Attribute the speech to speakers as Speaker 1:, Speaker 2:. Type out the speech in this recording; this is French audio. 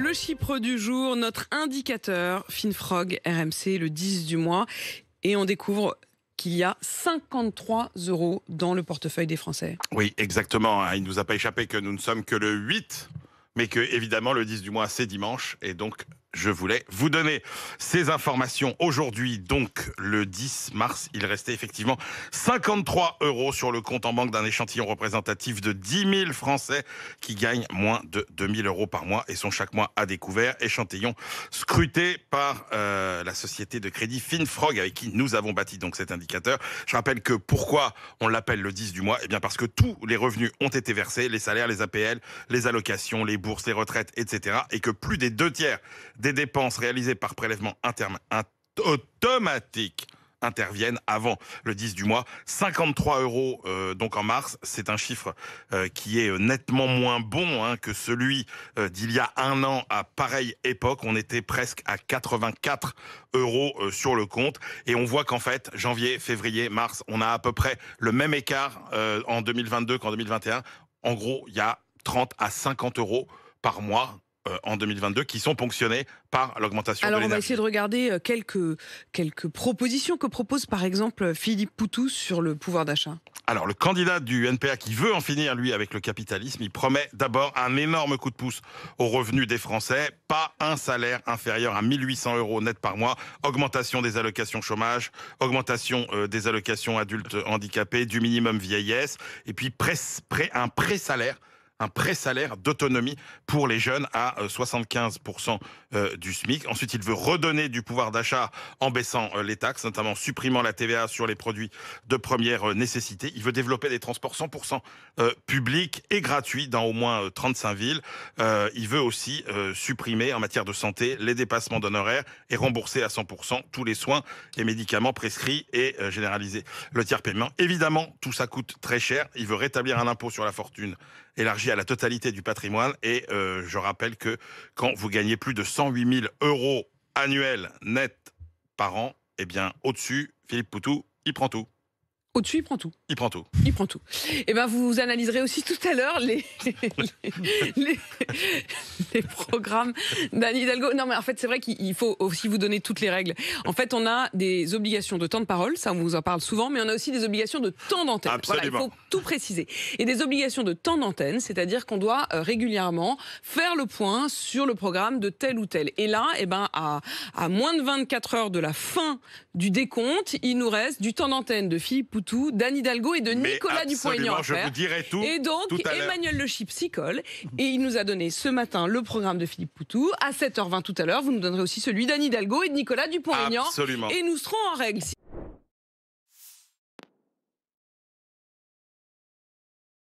Speaker 1: Le chiffre du jour, notre indicateur Finfrog RMC, le 10 du mois. Et on découvre qu'il y a 53 € dans le portefeuille des Français.
Speaker 2: Oui, exactement. Il ne nous a pas échappé que nous ne sommes que le 8, mais que, évidemment, le 10 du mois, c'est dimanche. Et donc, je voulais vous donner ces informations aujourd'hui. Donc, le 10 mars, il restait effectivement 53 € sur le compte en banque d'un échantillon représentatif de 10 000 Français qui gagnent moins de 2 000 € par mois et sont chaque mois à découvert. Échantillon scruté par la société de crédit Finfrog avec qui nous avons bâti donc cet indicateur. Je rappelle que pourquoi on l'appelle le 10 du mois ? Eh bien parce que tous les revenus ont été versés, les salaires, les APL, les allocations, les bourses, les retraites, etc. Et que plus des 2/3 des dépenses réalisées par prélèvement automatique interviennent avant le 10 du mois. 53 € donc en mars, c'est un chiffre qui est nettement moins bon que celui d'il y a un an à pareille époque. On était presque à 84 € sur le compte et on voit qu'en fait, janvier, février, mars, on a à peu près le même écart en 2022 qu'en 2021. En gros, il y a 30 à 50 € par mois en 2022 qui sont ponctionnés par l'augmentation de l'énergie.
Speaker 1: Alors on va essayer de regarder quelques propositions que propose par exemple Philippe Poutou sur le pouvoir d'achat.
Speaker 2: Alors le candidat du NPA qui veut en finir lui avec le capitalisme, il promet d'abord un énorme coup de pouce aux revenus des Français, pas un salaire inférieur à 1 800 € net par mois, augmentation des allocations chômage, augmentation des allocations adultes handicapés, du minimum vieillesse et puis un pré-salaire d'autonomie pour les jeunes à 75% du SMIC. Ensuite, il veut redonner du pouvoir d'achat en baissant les taxes, notamment supprimant la TVA sur les produits de première nécessité. Il veut développer des transports 100% publics et gratuits dans au moins 35 villes. Il veut aussi supprimer en matière de santé les dépassements d'honoraires et rembourser à 100% tous les soins et médicaments prescrits et généraliser le tiers paiement. Évidemment, tout ça coûte très cher. Il veut rétablir un impôt sur la fortune élargi à la totalité du patrimoine. Et je rappelle que quand vous gagnez plus de 108 000 € annuels net par an, eh bien, au-dessus, Philippe Poutou, il prend tout.
Speaker 1: Au-dessus, il prend tout.
Speaker 2: Il prend tout.
Speaker 1: Il prend tout. Et ben, vous analyserez aussi tout à l'heure les programmes d'Anne Hidalgo. Non, mais en fait, c'est vrai qu'il faut aussi vous donner toutes les règles. En fait, on a des obligations de temps de parole, ça on vous en parle souvent, mais on a aussi des obligations de temps d'antenne.
Speaker 2: Absolument.
Speaker 1: Voilà, il faut tout préciser. Et des obligations de temps d'antenne, c'est-à-dire qu'on doit régulièrement faire le point sur le programme de tel ou tel. Et là, eh ben, à moins de 24 heures de la fin du décompte, il nous reste du temps d'antenne de Philippe Poutou, d'Anne Hidalgo et de Nicolas Dupont-Aignan à faire.
Speaker 2: Je vous dirai tout.
Speaker 1: Et donc, Emmanuel Le Chypre s'y colle. Et il nous a donné ce matin le programme de Philippe Poutou. À 7h20 tout à l'heure, vous nous donnerez aussi celui d'Anne Hidalgo et de Nicolas Dupont-Aignan.
Speaker 2: Absolument.
Speaker 1: Et nous serons en règle.